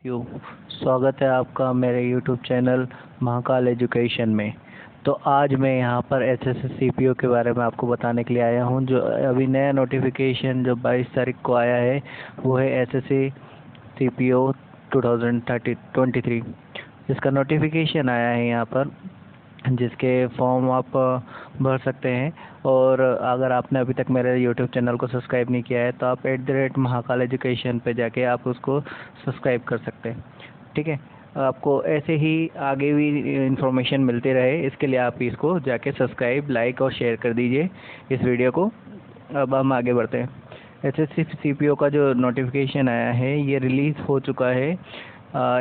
You स्वागत है आपका मेरे यूट्यूब चैनल महाकाल एजुकेशन में। तो आज मैं यहाँ पर एसएससी सीपीओ के बारे में आपको बताने के लिए आया हूँ। जो अभी नया नोटिफिकेशन जो 22 तारीख को आया है वो है एसएससी सीपीओ 2023। इसका नोटिफिकेशन आया है यहाँ पर, जिसके फॉर्म आप भर सकते हैं। और अगर आपने अभी तक मेरे यूट्यूब चैनल को सब्सक्राइब नहीं किया है तो आप @महाकाल एजुकेशन पे जाके आप उसको सब्सक्राइब कर सकते हैं। ठीक है, आपको ऐसे ही आगे भी इंफॉर्मेशन मिलती रहे, इसके लिए आप इसको जाके सब्सक्राइब, लाइक और शेयर कर दीजिए इस वीडियो को। अब हम आगे बढ़ते हैं। एसएससी सीपीओ का जो नोटिफिकेशन आया है ये रिलीज़ हो चुका है।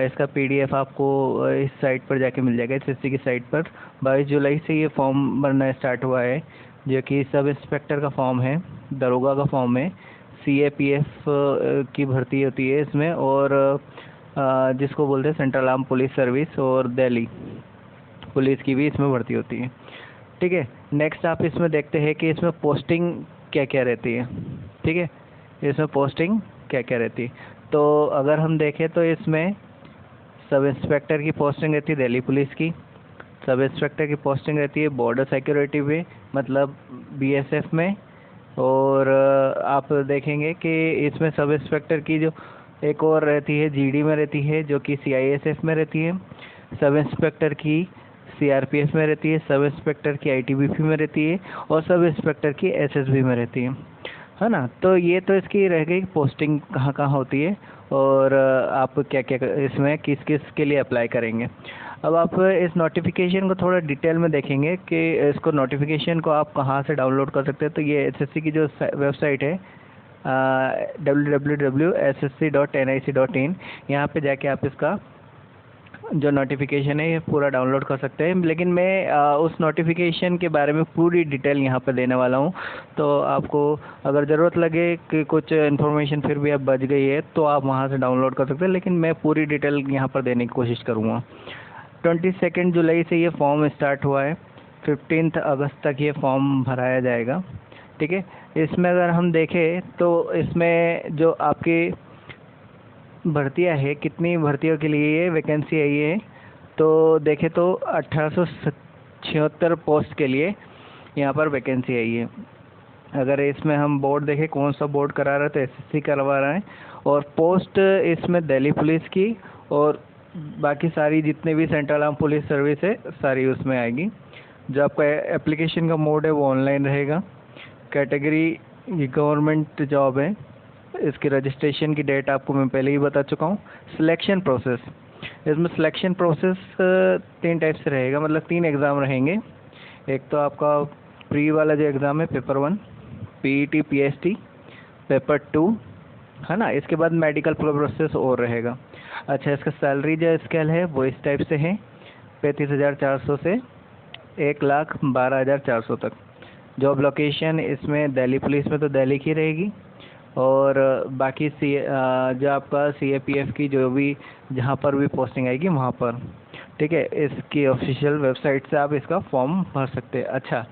इसका पीडीएफ आपको इस साइट पर जाके मिल जाएगा, एसएससी की साइट पर। 22 जुलाई से ये फॉर्म भरना स्टार्ट हुआ है, जो कि सब इंस्पेक्टर का फॉर्म है, दरोगा का फॉर्म है, सीएपीएफ की भर्ती होती है इसमें, और जिसको बोलते हैं सेंट्रल आर्म पुलिस सर्विस, और दिल्ली पुलिस की भी इसमें भर्ती होती है। ठीक है, नेक्स्ट आप इसमें देखते हैं कि इसमें पोस्टिंग क्या क्या रहती है। ठीक है, इसमें पोस्टिंग क्या क्या रहती है। तो अगर हम देखें तो इसमें सब इंस्पेक्टर की पोस्टिंग रहती है दिल्ली पुलिस की। सब इंस्पेक्टर की पोस्टिंग रहती है बॉर्डर सिक्योरिटी में, मतलब बीएसएफ में। और आप देखेंगे कि इसमें सब इंस्पेक्टर की जो एक और रहती है जीडी में रहती है, जो कि सीआईएसएफ में रहती है। सब इंस्पेक्टर की सीआरपीएफ में रहती है, सब इंस्पेक्टर की आईटीबीपी में रहती है, और सब इंस्पेक्टर की एसएसबी में रहती है ना। तो ये तो इसकी रह गई पोस्टिंग कहाँ कहाँ होती है, और आप क्या क्या इसमें किस किस के लिए अप्लाई करेंगे। अब आप इस नोटिफिकेशन को थोड़ा डिटेल में देखेंगे कि इसको नोटिफिकेशन को आप कहाँ से डाउनलोड कर सकते हैं। तो ये एसएससी की जो वेबसाइट है www.ssc.nic.in, यहाँ पे जाके आप इसका जो नोटिफिकेशन है ये पूरा डाउनलोड कर सकते हैं। लेकिन मैं उस नोटिफिकेशन के बारे में पूरी डिटेल यहाँ पर देने वाला हूँ। तो आपको अगर ज़रूरत लगे कि कुछ इन्फॉर्मेशन फिर भी आप बच गई है तो आप वहाँ से डाउनलोड कर सकते हैं, लेकिन मैं पूरी डिटेल यहाँ पर देने की कोशिश करूँगा। 22 जुलाई से ये फॉर्म स्टार्ट हुआ है, 15 अगस्त तक ये फॉर्म भराया जाएगा। ठीक है, इसमें अगर हम देखें तो इसमें जो आपकी भर्तियां है, कितनी भर्तियों के लिए ये वैकेंसी आई है, तो देखें तो 1876 पोस्ट के लिए यहाँ पर वैकेंसी आई है। अगर इसमें हम बोर्ड देखें कौन सा बोर्ड करा रहा है तो एसएससी करवा रहा है, और पोस्ट इसमें दिल्ली पुलिस की और बाकी सारी जितने भी सेंट्रल आर्म पुलिस सर्विस है सारी उसमें आएगी। जो आपका एप्लीकेशन का मोड है वो ऑनलाइन रहेगा। कैटेगरी ये गवर्नमेंट जॉब है। इसकी रजिस्ट्रेशन की डेट आपको मैं पहले ही बता चुका हूँ। सिलेक्शन प्रोसेस, इसमें सिलेक्शन प्रोसेस 3 टाइप से रहेगा, मतलब 3 एग्ज़ाम रहेंगे। एक तो आपका प्री वाला जो एग्ज़ाम है पेपर 1 पीईटी पीएसटी, पेपर 2 है ना। इसके बाद मेडिकल प्रोसेस और रहेगा। अच्छा, इसका सैलरी जो स्केल है वो इस टाइप से है, 35,400 से 1,12,400 तक। जॉब लोकेशन इसमें दिल्ली पुलिस में तो दिल्ली की रहेगी, और बाकी जो आपका सीएपीएफ की जो भी जहाँ पर भी पोस्टिंग आएगी वहाँ पर। ठीक है, इसकी ऑफिशियल वेबसाइट से आप इसका फॉर्म भर सकते हैं। अच्छा,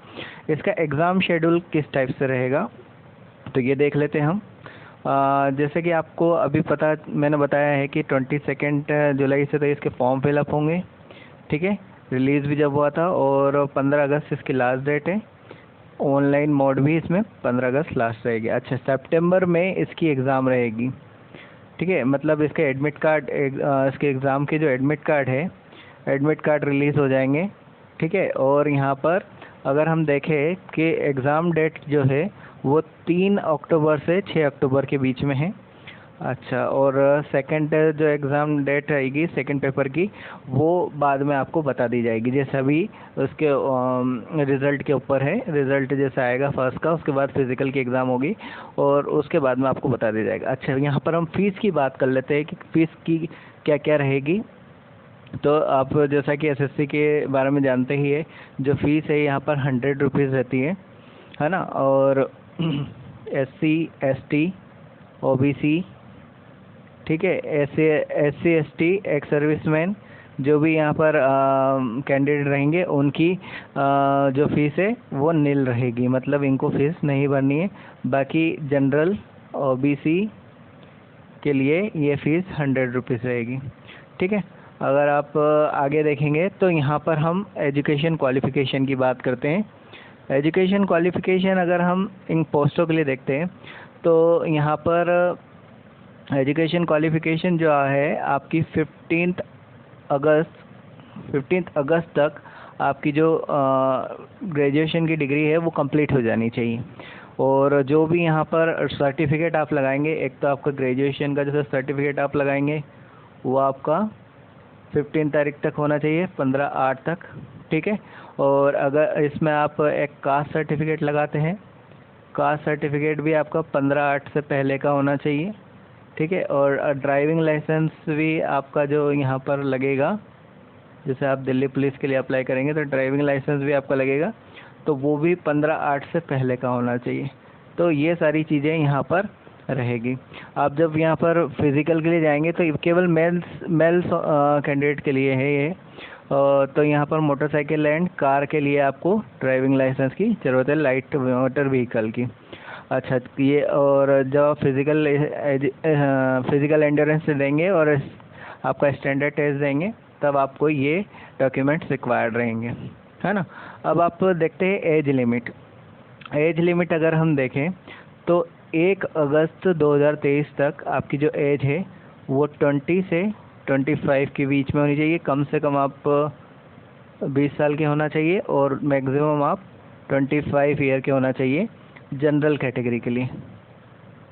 इसका एग्ज़ाम शेड्यूल किस टाइप से रहेगा तो ये देख लेते हैं हम। जैसे कि आपको अभी पता मैंने बताया है कि 22 जुलाई से तो इसके फॉर्म फिलअप होंगे। ठीक है, रिलीज़ भी जब हुआ था, और 15 अगस्त इसकी लास्ट डेट है। ऑनलाइन मोड भी इसमें 15 अगस्त लास्ट रहेगी। अच्छा, सितंबर में इसकी एग्ज़ाम रहेगी। ठीक है, मतलब इसके एडमिट कार्ड इसके एग्ज़ाम के जो एडमिट कार्ड है, एडमिट कार्ड रिलीज़ हो जाएंगे। ठीक है, और यहाँ पर अगर हम देखें कि एग्ज़ाम डेट जो है वो 3 अक्टूबर से 6 अक्टूबर के बीच में है। अच्छा, और सेकंड जो एग्ज़ाम डेट रहेगी सेकंड पेपर की वो बाद में आपको बता दी जाएगी, जैसे अभी उसके रिज़ल्ट के ऊपर है। रिज़ल्ट जैसे आएगा फर्स्ट का, उसके बाद फिज़िकल की एग्ज़ाम होगी और उसके बाद में आपको बता दिया जाएगा। अच्छा, यहाँ पर हम फ़ीस की बात कर लेते हैं कि फ़ीस की क्या क्या रहेगी। तो आप जैसा कि एसएससी के बारे में जानते ही है, जो फ़ीस है यहाँ पर 100 रुपीज़ रहती है ना। और एससी एसटी ओबीसी, ठीक है, एससी एसटी एक्स सर्विसमैन जो भी यहाँ पर कैंडिडेट रहेंगे उनकी जो फीस है वो नील रहेगी, मतलब इनको फीस नहीं भरनी है। बाकी जनरल ओबीसी के लिए ये फ़ीस 100 रुपीज़ रहेगी। ठीक है। अगर आप आगे देखेंगे तो यहाँ पर हम एजुकेशन क्वालिफ़िकेशन की बात करते हैं। एजुकेशन क्वालिफ़िकेशन अगर हम इन पोस्टों के लिए देखते हैं तो यहाँ पर एजुकेशन क्वालिफ़िकेशन जो है आपकी 15 अगस्त तक आपकी जो ग्रेजुएशन की डिग्री है वो कंप्लीट हो जानी चाहिए। और जो भी यहाँ पर सर्टिफिकेट आप लगाएंगे, एक तो आपका ग्रेजुएशन का जो सर्टिफिकेट आप लगाएंगे वो आपका 15 तारीख तक होना चाहिए, 15/8 तक। ठीक है। और अगर इसमें आप एक कास्ट सर्टिफिकेट लगाते हैं, कास्ट सर्टिफिकेट भी आपका 15/8 से पहले का होना चाहिए। ठीक है। और ड्राइविंग लाइसेंस भी आपका जो यहाँ पर लगेगा, जैसे आप दिल्ली पुलिस के लिए अप्लाई करेंगे तो ड्राइविंग लाइसेंस भी आपका लगेगा, तो वो भी 15/8 से पहले का होना चाहिए। तो ये सारी चीज़ें यहाँ पर रहेगी। आप जब यहाँ पर फिज़िकल के लिए जाएंगे तो केवल मेल्स कैंडिडेट के लिए है ये। तो यहाँ पर मोटरसाइकिल एंड कार के लिए आपको ड्राइविंग लाइसेंस की ज़रूरत है, लाइट मोटर व्हीकल की। अच्छा, ये और जब फिज़िकल एंड्योरेंस देंगे और आपका स्टैंडर्ड टेस्ट देंगे तब आपको ये डॉक्यूमेंट्स रिक्वायर्ड रहेंगे, है ना। अब आप देखते हैं एज लिमिट। एज लिमिट अगर हम देखें तो 1 अगस्त 2023 तक आपकी जो एज है वो 20 से 25 के बीच में होनी चाहिए। कम से कम आप 20 साल के होना चाहिए और मैक्सिमम आप 25 ईयर के होना चाहिए जनरल कैटेगरी के लिए।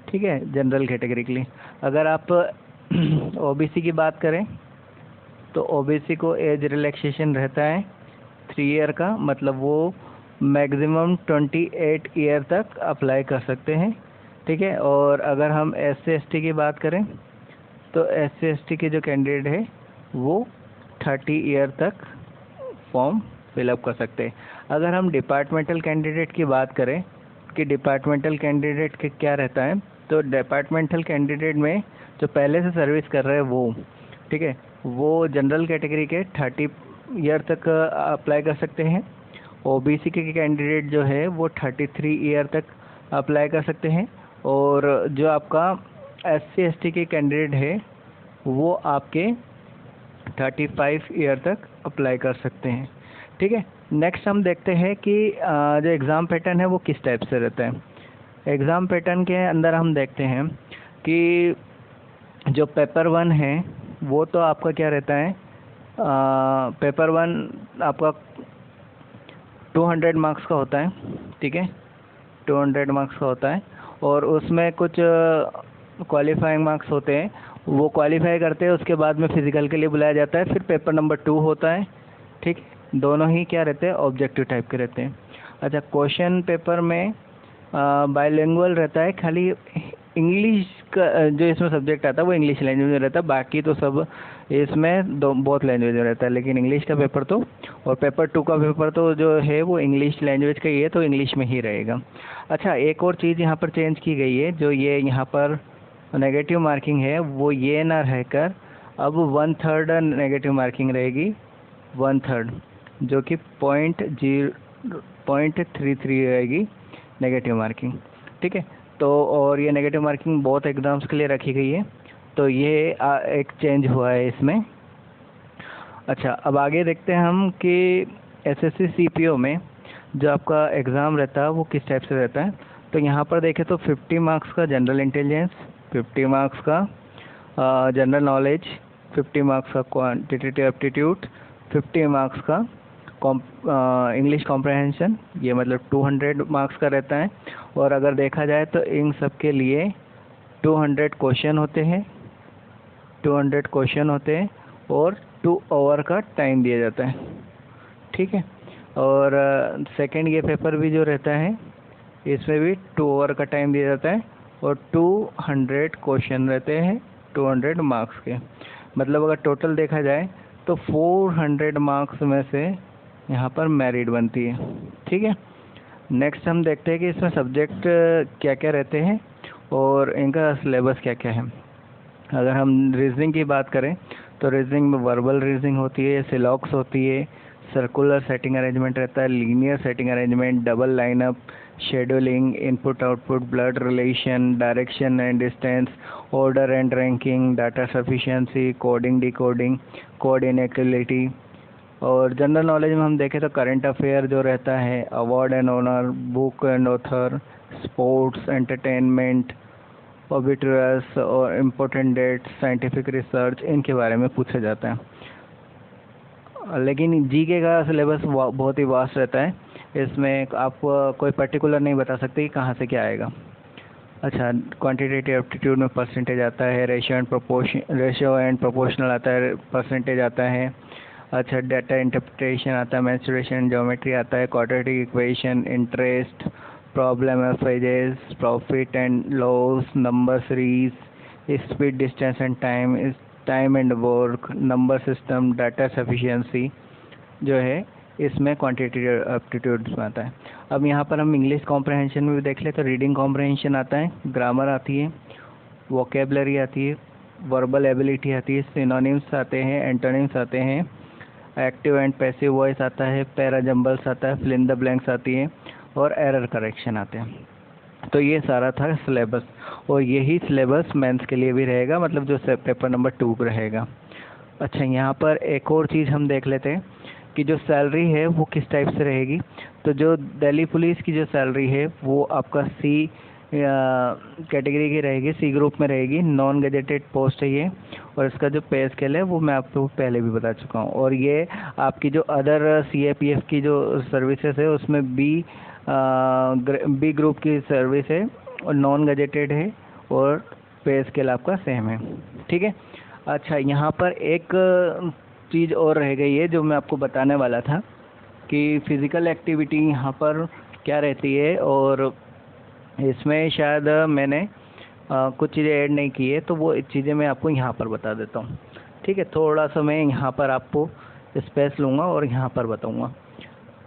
ठीक है, जनरल कैटेगरी के लिए। अगर आप ओबीसी की बात करें तो ओबीसी को एज रिलैक्सेशन रहता है 3 ईयर का, मतलब वो मैक्सिमम 28 ईयर तक अप्लाई कर सकते हैं। ठीक है। और अगर हम SC/ST की बात करें तो SC/ST के जो कैंडिडेट है वो 30 ईयर तक फॉर्म फिलअप कर सकते हैं। अगर हम डिपार्टमेंटल कैंडिडेट की बात करें कि डिपार्टमेंटल कैंडिडेट के क्या रहता है, तो डिपार्टमेंटल कैंडिडेट में जो पहले से सर्विस कर रहे हैं वो, ठीक है, वो जनरल कैटेगरी के 30 ईयर तक अप्लाई कर सकते हैं। ओबीसी के कैंडिडेट जो है वो 33 ईयर तक अप्लाई कर सकते हैं। और जो आपका SC/ST के कैंडिडेट है वो आपके 35 ईयर तक अप्लाई कर सकते हैं। ठीक है। नेक्स्ट हम देखते हैं कि जो एग्ज़ाम पैटर्न है वो किस टाइप से रहता है। एग्ज़ाम पैटर्न के अंदर हम देखते हैं कि जो पेपर 1 है वो तो आपका क्या रहता है, पेपर 1 आपका 200 मार्क्स का होता है। ठीक है, 200 मार्क्स का होता है और उसमें कुछ क्वालिफाइंग मार्क्स होते हैं, वो क्वालिफाई करते हैं, उसके बाद में फ़िज़िकल के लिए बुलाया जाता है। फिर पेपर नंबर 2 होता है। ठीक, दोनों ही क्या रहते हैं, ऑब्जेक्टिव टाइप के रहते हैं। अच्छा, क्वेश्चन पेपर में बाइलिंगुअल रहता है, खाली इंग्लिश का जो इसमें सब्जेक्ट आता है वो इंग्लिश लैंग्वेज में रहता है, बाकी तो सब इसमें बहुत लैंग्वेज में रहता है, लेकिन इंग्लिश का पेपर तो, और पेपर 2 का पेपर तो जो है वो इंग्लिश लैंग्वेज का ही है, तो इंग्लिश में ही रहेगा। अच्छा, एक और चीज़ यहाँ पर चेंज की गई है, जो ये यहाँ पर नेगेटिव मार्किंग है वो ये ना रहकर अब 1/3 नेगेटिव मार्किंग रहेगी, 1/3, जो कि 0.33 रहेगी नेगेटिव मार्किंग। ठीक है। तो और ये नेगेटिव मार्किंग बहुत एग्ज़ाम्स के लिए रखी गई है, तो ये एक चेंज हुआ है इसमें। अच्छा, अब आगे देखते हैं हम कि SSC CPO में जो आपका एग्ज़ाम रहता है वो किस टाइप से रहता है। तो यहाँ पर देखें तो 50 मार्क्स का जनरल इंटेलिजेंस, 50 मार्क्स का जनरल नॉलेज, 50 मार्क्स का क्वांटिटेटिव एप्टीट्यूड, 50 मार्क्स का इंग्लिश कॉम्प्रहेंशन, ये मतलब 200 मार्क्स का रहता है। और अगर देखा जाए तो इन सब के लिए 200 क्वेश्चन होते हैं, 200 क्वेश्चन होते हैं और 2 आवर का टाइम दिया जाता है। ठीक है। और सेकंड ये पेपर भी जो रहता है इसमें भी 2 आवर का टाइम दिया जाता है और 200 क्वेश्चन रहते हैं 200 मार्क्स के। मतलब अगर टोटल देखा जाए तो 400 मार्क्स में से यहाँ पर मेरिट बनती है। ठीक है। नेक्स्ट हम देखते हैं कि इसमें सब्जेक्ट क्या क्या रहते हैं और इनका सिलेबस क्या क्या है। अगर हम रीजनिंग की बात करें तो रीजनिंग में वर्बल रीजनिंग होती है, सिलॉक्स होती है, सर्कुलर सेटिंग अरेंजमेंट रहता है, linear setting arrangement, double lineup, scheduling, input output, blood relation, direction and distance, order and ranking, data sufficiency, coding decoding, code inequality. और जनरल नॉलेज में हम देखें तो करंट अफेयर जो रहता है, award and honour, book and author, sports, entertainment, obituaries और important dates, scientific research, इनके बारे में पूछा जाता है। लेकिन जीके का सिलेबस बहुत ही वास्ट रहता है, इसमें आप कोई पर्टिकुलर नहीं बता सकते कि कहाँ से क्या आएगा। अच्छा, क्वांटिटेटिव एप्टीट्यूड में परसेंटेज आता है, रेशियो एंड प्रोपोर्शनल आता है, परसेंटेज आता है। अच्छा, डाटा इंटरप्रिटेशन आता है, मेंसुरेशन, ज्योमेट्री आता है, क्वाड्रेटिक इक्वेशन, इंटरेस्ट, प्रॉब्लम एफेजेस, profit and loss, number series, speed, distance and time and work, number system, data sufficiency जो है इसमें क्वांटिटेटिव एप्टीट्यूड में आता है। अब यहाँ पर हम इंग्लिश कॉम्प्रहेंशन में भी देख ले तो रीडिंग कॉम्प्रहेंशन आता है, ग्रामर आती है, वोकेबलरी आती है, वर्बल एबिलिटी आती है, सिनोनिम्स आते हैं, एंटोनिम्स आते हैं, एक्टिव एंड पैसिव वॉइस आता है, पैरा जंबल्स आता है, फिल इन द ब्लैंक्स आती है और एरर करेक्शन आते हैं। तो ये सारा था सिलेबस, और यही सिलेबस मेंस के लिए भी रहेगा, मतलब जो पेपर नंबर 2 पर रहेगा। अच्छा, यहाँ पर एक और चीज़ हम देख लेते हैं कि जो सैलरी है वो किस टाइप से रहेगी। तो जो दिल्ली पुलिस की जो सैलरी है वो आपका सी कैटेगरी की रहेगी, सी ग्रुप में रहेगी, नॉन गजेटेड पोस्ट है ये, और इसका जो पे स्केल है वो मैं आपको पहले भी बता चुका हूँ। और ये आपकी जो अदर CAPF की जो सर्विसेज है उसमें बी ग्रुप की सर्विस है और नॉन गजेटेड है, और पे स्केल आपका सेम है, ठीक है। अच्छा, यहाँ पर एक चीज़ और रह गई है जो मैं आपको बताने वाला था कि फ़िज़िकल एक्टिविटी यहाँ पर क्या रहती है, और इसमें शायद मैंने कुछ चीज़ें ऐड नहीं की है, तो वो चीज़ें मैं आपको यहाँ पर बता देता हूँ, ठीक है। थोड़ा सा मैं यहाँ पर आपको स्पेस लूँगा और यहाँ पर बताऊँगा।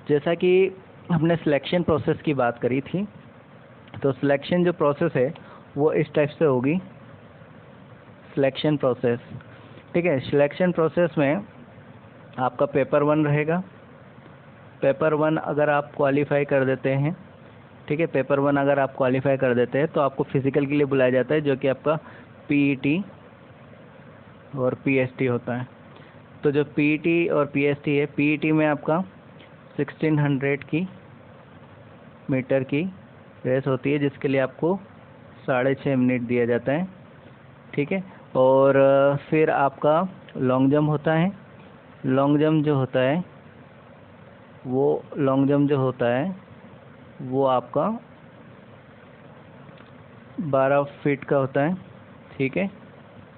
जैसा कि हमने सिलेक्शन प्रोसेस की बात करी थी, तो सिलेक्शन जो प्रोसेस है वो इस टाइप से होगी, सिलेक्शन प्रोसेस, ठीक है। सिलेक्शन प्रोसेस में आपका पेपर 1 रहेगा। पेपर 1 अगर आप क्वालिफाई कर देते हैं, ठीक है, पेपर 1 अगर आप क्वालिफाई कर देते हैं तो आपको फिज़िकल के लिए बुलाया जाता है, जो कि आपका PET और PST होता है। तो जो PET और PST है, PET में आपका 1600 मीटर की रेस होती है, जिसके लिए आपको 6.5 मिनट दिया जाता है, ठीक है। और फिर आपका लॉन्ग जंप होता है। लॉन्ग जंप जो होता है वो आपका 12 फीट का होता है, ठीक है।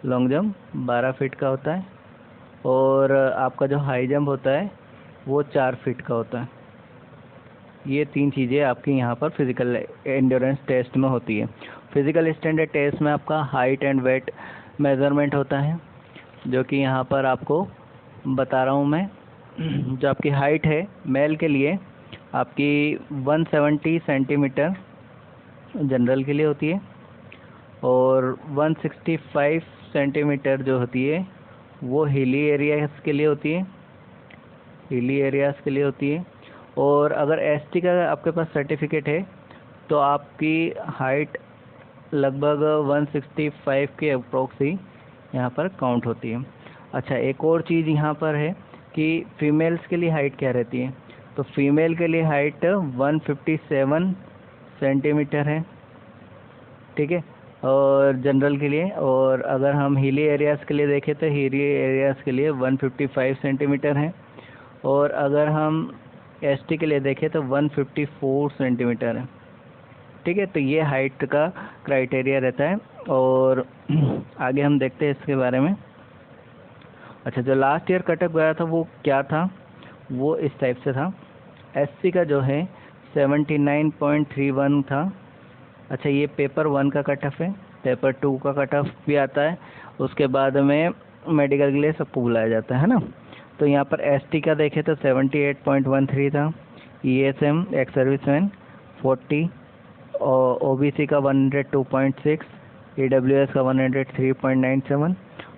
लॉन्ग जंप 12 फीट का होता है, और आपका जो हाई जंप होता है वो 4 फीट का होता है। ये 3 चीज़ें आपकी यहाँ पर फिज़िकल एंड्योरेंस टेस्ट में होती है। फिज़िकल स्टैंडर्ड टेस्ट में आपका हाइट एंड वेट मेज़रमेंट होता है, जो कि यहाँ पर आपको बता रहा हूँ मैं। जो आपकी हाइट है मेल के लिए आपकी 170 सेंटीमीटर जनरल के लिए होती है, और 165 सेंटीमीटर जो होती है वो हिली एरियाज़ के लिए होती है। और अगर ST का आपके पास सर्टिफिकेट है तो आपकी हाइट लगभग 165 के अप्रोक्स ही यहाँ पर काउंट होती है। अच्छा, एक और चीज़ यहाँ पर है कि फीमेल्स के लिए हाइट क्या रहती है। तो फीमेल के लिए हाइट 157 सेंटीमीटर है, ठीक है, और जनरल के लिए। और अगर हम हिली एरियाज़ के लिए देखें तो हिली एरियाज़ के लिए 155 सेंटीमीटर है, और अगर हम ST के लिए देखें तो 154 सेंटीमीटर है, ठीक है। तो ये हाइट का क्राइटेरिया रहता है। और आगे हम देखते हैं इसके बारे में। अच्छा, जो लास्ट ईयर कटअप गया था वो क्या था, वो इस टाइप से था। SC का जो है 79.31 था। अच्छा, ये पेपर 1 का कट ऑफ है। पेपर 2 का कट ऑफ भी आता है, उसके बाद में मेडिकल के लिए सबको बुलाया जाता है ना। तो यहाँ पर ST का देखें तो 78.13 था, ESM एक्स सर्विसमैन 40, और OBC का 102.6, EWS का 103.97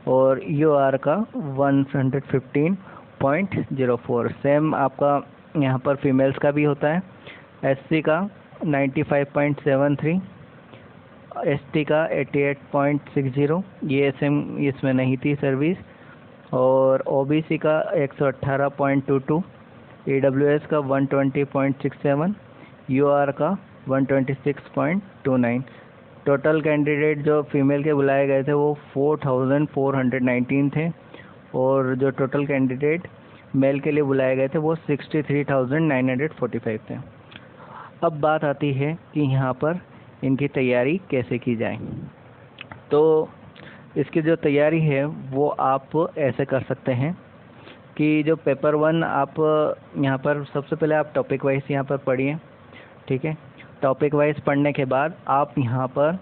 और UR का 115.04। सेम आपका यहाँ पर फीमेल्स का भी होता है। SC का 95.73, ST का 88.60, ESM इसमें नहीं थी सर्विस, और OBC का 118.22, EWS का 120.67, UR का 126.29। टोटल कैंडिडेट जो फीमेल के बुलाए गए थे वो 4419 थे, और जो टोटल कैंडिडेट मेल के लिए बुलाए गए थे वो 63,945 थे। अब बात आती है कि यहाँ पर इनकी तैयारी कैसे की जाए। तो इसकी जो तैयारी है वो आप ऐसे कर सकते हैं कि जो पेपर 1 आप यहाँ पर सबसे पहले आप टॉपिक वाइज यहाँ पर पढ़िए, ठीक है। टॉपिक वाइज पढ़ने के बाद आप यहाँ पर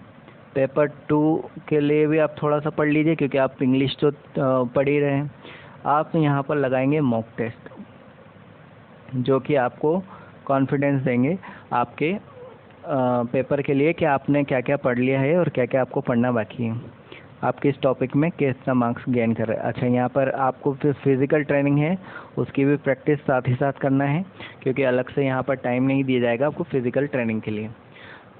पेपर 2 के लिए भी आप थोड़ा सा पढ़ लीजिए, क्योंकि आप इंग्लिश तो पढ़ ही रहे हैं। आप यहाँ पर लगाएंगे मॉक टेस्ट, जो कि आपको कॉन्फिडेंस देंगे आपके पेपर के लिए कि आपने क्या क्या पढ़ लिया है और क्या क्या आपको पढ़ना बाकी है, आप किस टॉपिक में कितना मार्क्स गेन कर रहे हैं। अच्छा, यहाँ पर आपको फिर फिज़िकल ट्रेनिंग है, उसकी भी प्रैक्टिस साथ ही साथ करना है, क्योंकि अलग से यहाँ पर टाइम नहीं दिया जाएगा आपको फिज़िकल ट्रेनिंग के लिए।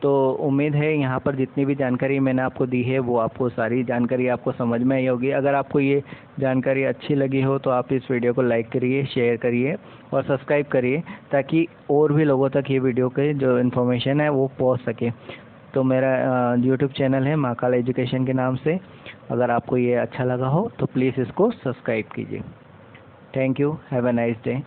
तो उम्मीद है यहाँ पर जितनी भी जानकारी मैंने आपको दी है वो आपको सारी जानकारी आपको समझ में आई होगी। अगर आपको ये जानकारी अच्छी लगी हो तो आप इस वीडियो को लाइक करिए, शेयर करिए और सब्सक्राइब करिए, ताकि और भी लोगों तक ये वीडियो के जो इन्फॉर्मेशन है वो पहुँच सके। तो मेरा यूट्यूब चैनल है महाकाल एजुकेशन के नाम से। अगर आपको ये अच्छा लगा हो तो प्लीज़ इसको सब्सक्राइब कीजिए। Thank you, have a nice day.